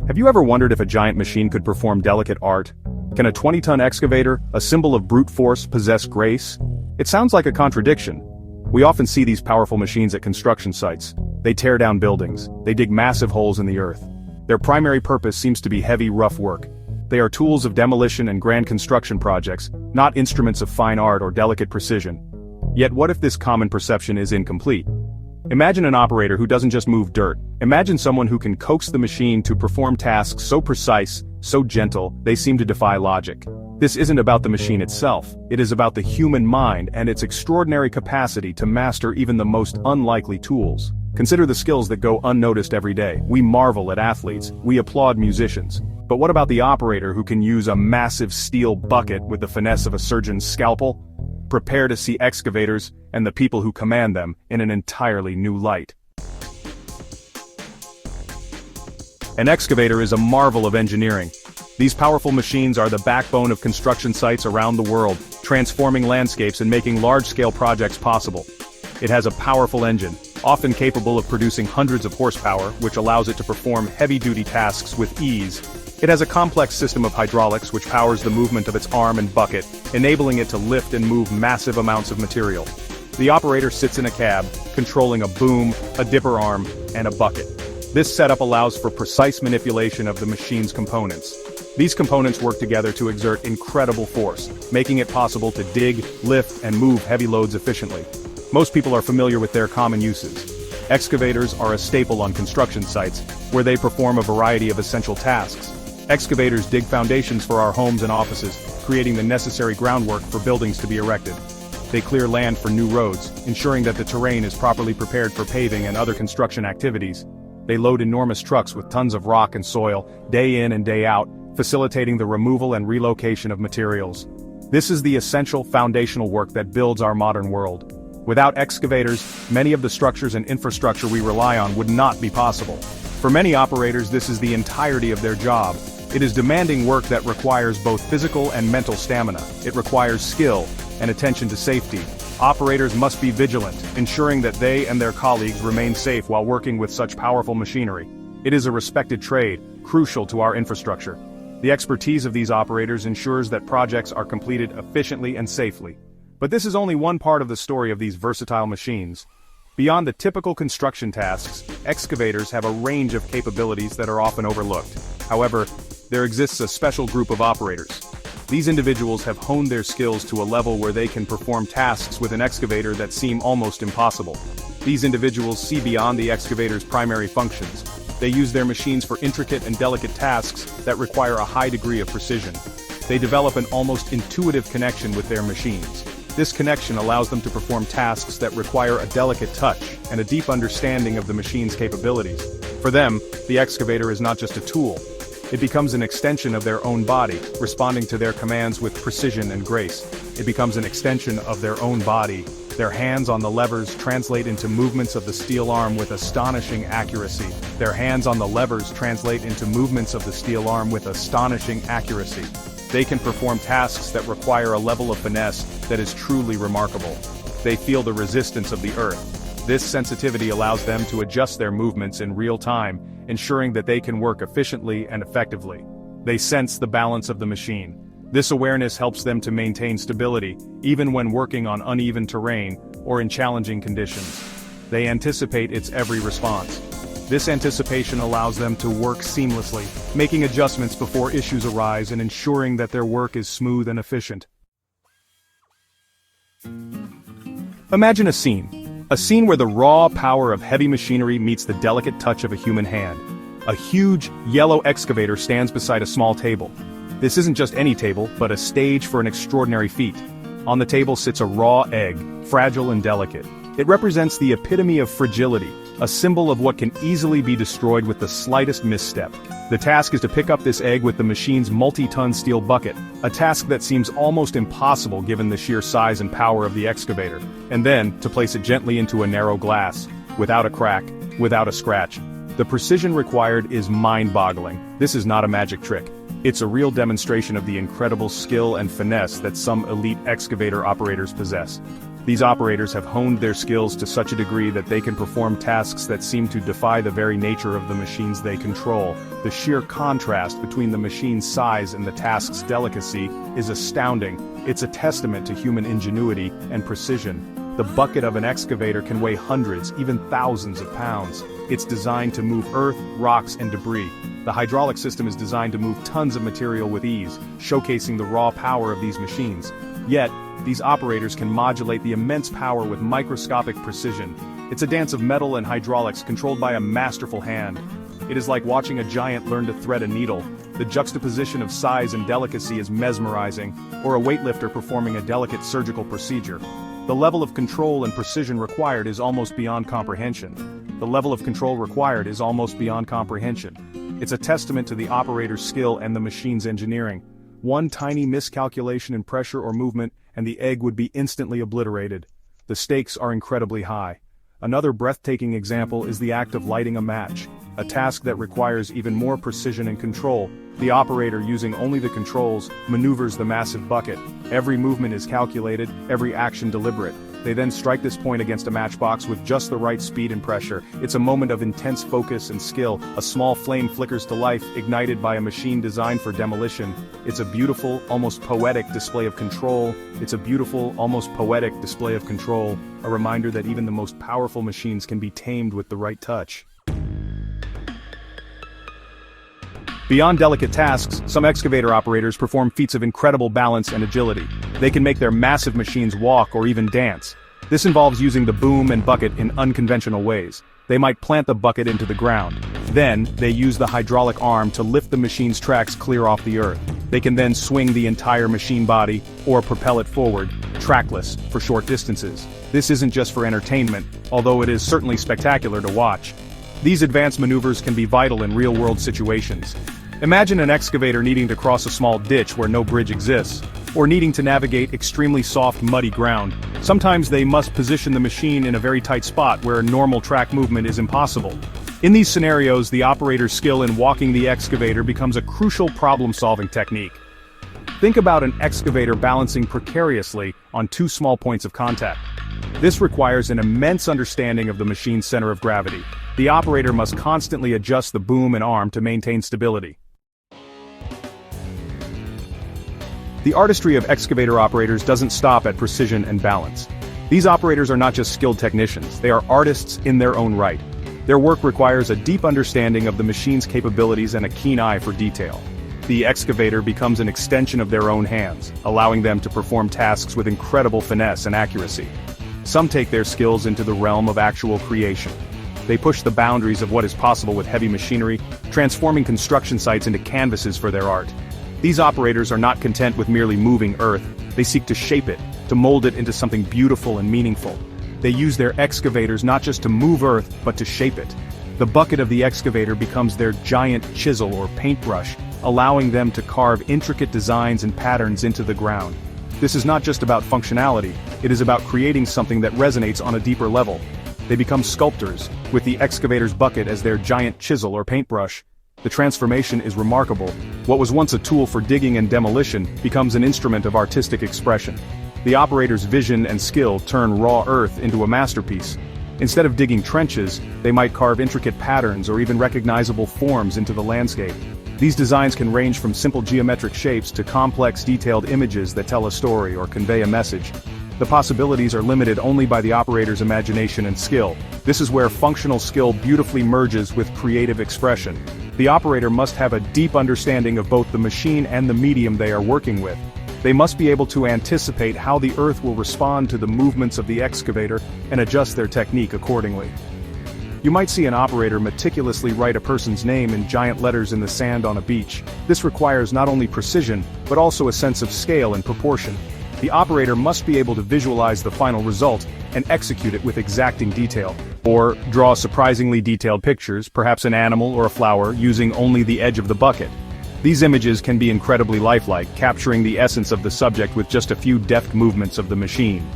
Have you ever wondered if a giant machine could perform delicate art? Can a 20-ton excavator, a symbol of brute force, possess grace? It sounds like a contradiction. We often see these powerful machines at construction sites. They tear down buildings. They dig massive holes in the earth. Their primary purpose seems to be heavy, rough work. They are tools of demolition and grand construction projects, not instruments of fine art or delicate precision. Yet what if this common perception is incomplete? Imagine an operator who doesn't just move dirt. Imagine someone who can coax the machine to perform tasks so precise, so gentle, they seem to defy logic. This isn't about the machine itself. It is about the human mind and its extraordinary capacity to master even the most unlikely tools. Consider the skills that go unnoticed every day. We marvel at athletes. We applaud musicians. But what about the operator who can use a massive steel bucket with the finesse of a surgeon's scalpel? Prepare to see excavators, and the people who command them, in an entirely new light. An excavator is a marvel of engineering. These powerful machines are the backbone of construction sites around the world, transforming landscapes and making large-scale projects possible. It has a powerful engine, often capable of producing hundreds of horsepower, which allows it to perform heavy-duty tasks with ease. It has a complex system of hydraulics which powers the movement of its arm and bucket, enabling it to lift and move massive amounts of material. The operator sits in a cab, controlling a boom, a dipper arm, and a bucket. This setup allows for precise manipulation of the machine's components. These components work together to exert incredible force, making it possible to dig, lift, and move heavy loads efficiently. Most people are familiar with their common uses. Excavators are a staple on construction sites, where they perform a variety of essential tasks. Excavators dig foundations for our homes and offices, creating the necessary groundwork for buildings to be erected. They clear land for new roads, ensuring that the terrain is properly prepared for paving and other construction activities. They load enormous trucks with tons of rock and soil, day in and day out, facilitating the removal and relocation of materials. This is the essential foundational work that builds our modern world. Without excavators, many of the structures and infrastructure we rely on would not be possible. For many operators, this is the entirety of their job. It is demanding work that requires both physical and mental stamina. It requires skill and attention to safety. Operators must be vigilant, ensuring that they and their colleagues remain safe while working with such powerful machinery. It is a respected trade, crucial to our infrastructure. The expertise of these operators ensures that projects are completed efficiently and safely. But this is only one part of the story of these versatile machines. Beyond the typical construction tasks, excavators have a range of capabilities that are often overlooked. However, there exists a special group of operators. These individuals have honed their skills to a level where they can perform tasks with an excavator that seem almost impossible. These individuals see beyond the excavator's primary functions. They use their machines for intricate and delicate tasks that require a high degree of precision. They develop an almost intuitive connection with their machines. This connection allows them to perform tasks that require a delicate touch and a deep understanding of the machine's capabilities. For them, the excavator is not just a tool. It becomes an extension of their own body, responding to their commands with precision and grace. It becomes an extension of their own body. Their hands on the levers translate into movements of the steel arm with astonishing accuracy. Their hands on the levers translate into movements of the steel arm with astonishing accuracy. They can perform tasks that require a level of finesse that is truly remarkable. They feel the resistance of the earth. This sensitivity allows them to adjust their movements in real time, ensuring that they can work efficiently and effectively. They sense the balance of the machine. This awareness helps them to maintain stability, even when working on uneven terrain or in challenging conditions. They anticipate its every response. This anticipation allows them to work seamlessly, making adjustments before issues arise and ensuring that their work is smooth and efficient. Imagine a scene where the raw power of heavy machinery meets the delicate touch of a human hand. A huge, yellow excavator stands beside a small table. This isn't just any table, but a stage for an extraordinary feat. On the table sits a raw egg, fragile and delicate. It represents the epitome of fragility, a symbol of what can easily be destroyed with the slightest misstep. The task is to pick up this egg with the machine's multi-ton steel bucket, a task that seems almost impossible given the sheer size and power of the excavator, and then to place it gently into a narrow glass, without a crack, without a scratch. The precision required is mind-boggling. This is not a magic trick. It's a real demonstration of the incredible skill and finesse that some elite excavator operators possess. These operators have honed their skills to such a degree that they can perform tasks that seem to defy the very nature of the machines they control. The sheer contrast between the machine's size and the task's delicacy is astounding. It's a testament to human ingenuity and precision. The bucket of an excavator can weigh hundreds, even thousands of pounds. It's designed to move earth, rocks, and debris. The hydraulic system is designed to move tons of material with ease, showcasing the raw power of these machines. Yet, these operators can modulate the immense power with microscopic precision. It's a dance of metal and hydraulics controlled by a masterful hand. It is like watching a giant learn to thread a needle. The juxtaposition of size and delicacy is mesmerizing, or a weightlifter performing a delicate surgical procedure. The level of control and precision required is almost beyond comprehension. It's a testament to the operator's skill and the machine's engineering. One tiny miscalculation in pressure or movement, and the egg would be instantly obliterated. The stakes are incredibly high. Another breathtaking example is the act of lighting a match, a task that requires even more precision and control. The operator, using only the controls, maneuvers the massive bucket. Every movement is calculated, every action deliberate. They then strike this point against a matchbox with just the right speed and pressure. It's a moment of intense focus and skill. A small flame flickers to life, ignited by a machine designed for demolition. It's a beautiful, almost poetic display of control. A reminder that even the most powerful machines can be tamed with the right touch. Beyond delicate tasks, some excavator operators perform feats of incredible balance and agility. They can make their massive machines walk or even dance. This involves using the boom and bucket in unconventional ways. They might plant the bucket into the ground. Then, they use the hydraulic arm to lift the machine's tracks clear off the earth. They can then swing the entire machine body, or propel it forward, trackless, for short distances. This isn't just for entertainment, although it is certainly spectacular to watch. These advanced maneuvers can be vital in real-world situations. Imagine an excavator needing to cross a small ditch where no bridge exists, or needing to navigate extremely soft, muddy ground. Sometimes they must position the machine in a very tight spot where normal track movement is impossible. In these scenarios, the operator's skill in walking the excavator becomes a crucial problem-solving technique. Think about an excavator balancing precariously on two small points of contact. This requires an immense understanding of the machine's center of gravity. The operator must constantly adjust the boom and arm to maintain stability. The artistry of excavator operators doesn't stop at precision and balance. These operators are not just skilled technicians, they are artists in their own right. Their work requires a deep understanding of the machine's capabilities and a keen eye for detail. The excavator becomes an extension of their own hands, allowing them to perform tasks with incredible finesse and accuracy. Some take their skills into the realm of actual creation. They push the boundaries of what is possible with heavy machinery, transforming construction sites into canvases for their art. These operators are not content with merely moving earth, they seek to shape it, to mold it into something beautiful and meaningful. They use their excavators not just to move earth, but to shape it. The bucket of the excavator becomes their giant chisel or paintbrush, allowing them to carve intricate designs and patterns into the ground. This is not just about functionality, it is about creating something that resonates on a deeper level. They become sculptors, with the excavator's bucket as their giant chisel or paintbrush. The transformation is remarkable. What was once a tool for digging and demolition becomes an instrument of artistic expression. The operator's vision and skill turn raw earth into a masterpiece. Instead of digging trenches, they might carve intricate patterns or even recognizable forms into the landscape. These designs can range from simple geometric shapes to complex detailed images that tell a story or convey a message. The possibilities are limited only by the operator's imagination and skill. This is where functional skill beautifully merges with creative expression. The operator must have a deep understanding of both the machine and the medium they are working with. They must be able to anticipate how the earth will respond to the movements of the excavator and adjust their technique accordingly. You might see an operator meticulously write a person's name in giant letters in the sand on a beach. This requires not only precision, but also a sense of scale and proportion. The operator must be able to visualize the final result and execute it with exacting detail. Or draw surprisingly detailed pictures, perhaps an animal or a flower, using only the edge of the bucket. These images can be incredibly lifelike, capturing the essence of the subject with just a few deft movements of the machine.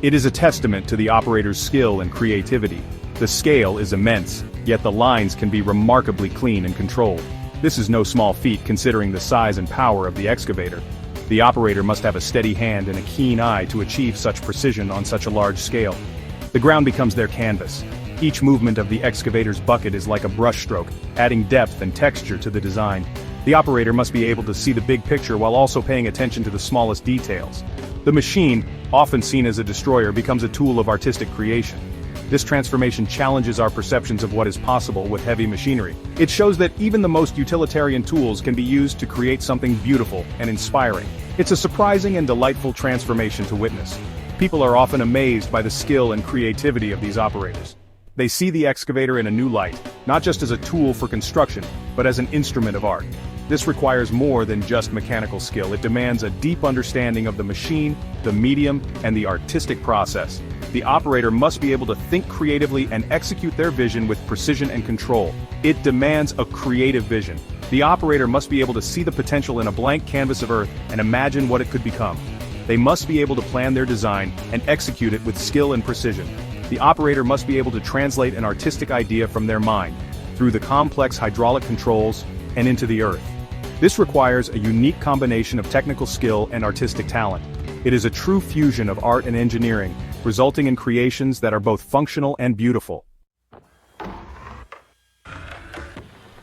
It is a testament to the operator's skill and creativity. The scale is immense, yet the lines can be remarkably clean and controlled. This is no small feat considering the size and power of the excavator. The operator must have a steady hand and a keen eye to achieve such precision on such a large scale. The ground becomes their canvas. Each movement of the excavator's bucket is like a brushstroke, adding depth and texture to the design. The operator must be able to see the big picture while also paying attention to the smallest details. The machine, often seen as a destroyer, becomes a tool of artistic creation. This transformation challenges our perceptions of what is possible with heavy machinery. It shows that even the most utilitarian tools can be used to create something beautiful and inspiring. It's a surprising and delightful transformation to witness. People are often amazed by the skill and creativity of these operators. They see the excavator in a new light, not just as a tool for construction, but as an instrument of art. This requires more than just mechanical skill. It demands a deep understanding of the machine, the medium, and the artistic process. The operator must be able to think creatively and execute their vision with precision and control. It demands a creative vision. The operator must be able to see the potential in a blank canvas of Earth and imagine what it could become. They must be able to plan their design and execute it with skill and precision. The operator must be able to translate an artistic idea from their mind, through the complex hydraulic controls, and into the Earth. This requires a unique combination of technical skill and artistic talent. It is a true fusion of art and engineering, resulting in creations that are both functional and beautiful.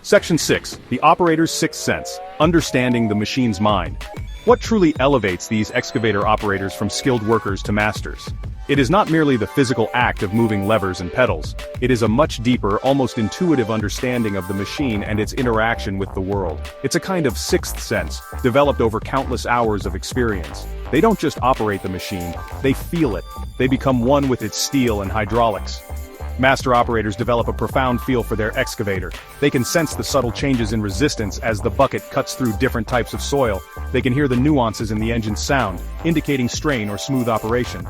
Section 6. The Operator's Sixth Sense. Understanding the machine's mind. What truly elevates these excavator operators from skilled workers to masters? It is not merely the physical act of moving levers and pedals. It is a much deeper, almost intuitive understanding of the machine and its interaction with the world. It's a kind of sixth sense, developed over countless hours of experience. They don't just operate the machine, they feel it. They become one with its steel and hydraulics. Master operators develop a profound feel for their excavator. They can sense the subtle changes in resistance as the bucket cuts through different types of soil. They can hear the nuances in the engine's sound, indicating strain or smooth operation.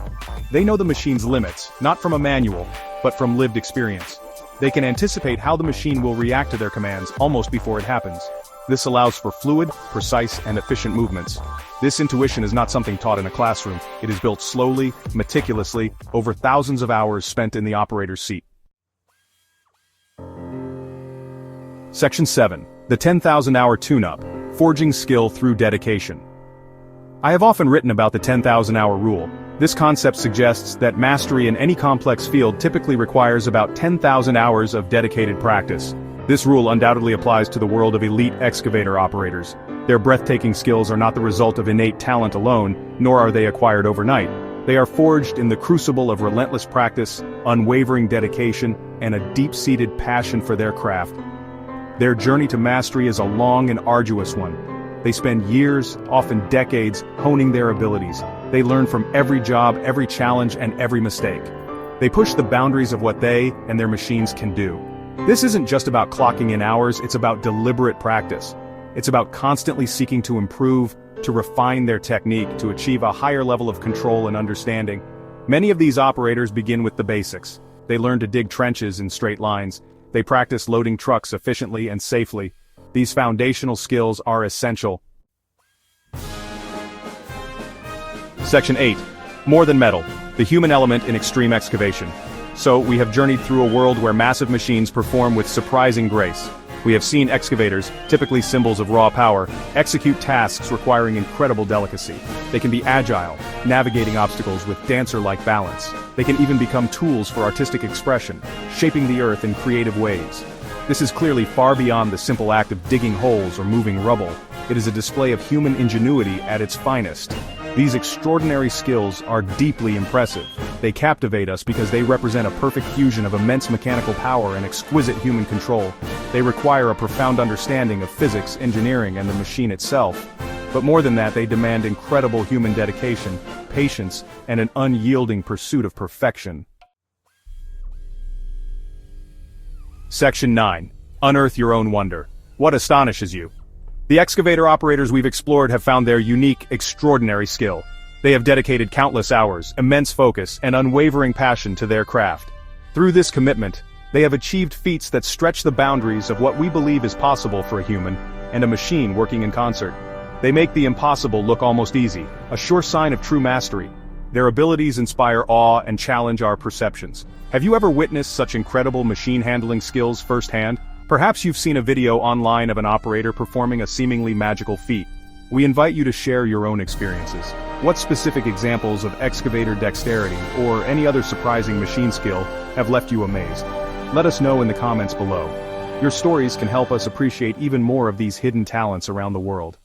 They know the machine's limits, not from a manual, but from lived experience. They can anticipate how the machine will react to their commands almost before it happens. This allows for fluid, precise, and efficient movements. This intuition is not something taught in a classroom. It is built slowly, meticulously, over thousands of hours spent in the operator's seat. Section 7. The 10,000-hour tune-up. Forging skill through dedication. I have often written about the 10,000-hour rule. This concept suggests that mastery in any complex field typically requires about 10,000 hours of dedicated practice. This rule undoubtedly applies to the world of elite excavator operators. Their breathtaking skills are not the result of innate talent alone, nor are they acquired overnight. They are forged in the crucible of relentless practice, unwavering dedication, and a deep-seated passion for their craft. Their journey to mastery is a long and arduous one. They spend years, often decades, honing their abilities. They learn from every job, every challenge, and every mistake. They push the boundaries of what they and their machines can do. This isn't just about clocking in hours, it's about deliberate practice. It's about constantly seeking to improve, to refine their technique, to achieve a higher level of control and understanding. Many of these operators begin with the basics. They learn to dig trenches in straight lines. They practice loading trucks efficiently and safely. These foundational skills are essential. Section 8. More than metal. The human element in extreme excavation. So, we have journeyed through a world where massive machines perform with surprising grace. We have seen excavators, typically symbols of raw power, execute tasks requiring incredible delicacy. They can be agile, navigating obstacles with dancer-like balance. They can even become tools for artistic expression, shaping the earth in creative ways. This is clearly far beyond the simple act of digging holes or moving rubble. It is a display of human ingenuity at its finest. These extraordinary skills are deeply impressive. They captivate us because they represent a perfect fusion of immense mechanical power and exquisite human control. They require a profound understanding of physics, engineering, and the machine itself. But more than that, they demand incredible human dedication, patience, and an unyielding pursuit of perfection. Section 9. Unearth your own wonder. What astonishes you? The excavator operators we've explored have found their unique, extraordinary skill. They have dedicated countless hours, immense focus, and unwavering passion to their craft. Through this commitment, they have achieved feats that stretch the boundaries of what we believe is possible for a human and a machine working in concert. They make the impossible look almost easy, a sure sign of true mastery. Their abilities inspire awe and challenge our perceptions. Have you ever witnessed such incredible machine handling skills firsthand? Perhaps you've seen a video online of an operator performing a seemingly magical feat. We invite you to share your own experiences. What specific examples of excavator dexterity or any other surprising machine skill have left you amazed? Let us know in the comments below. Your stories can help us appreciate even more of these hidden talents around the world.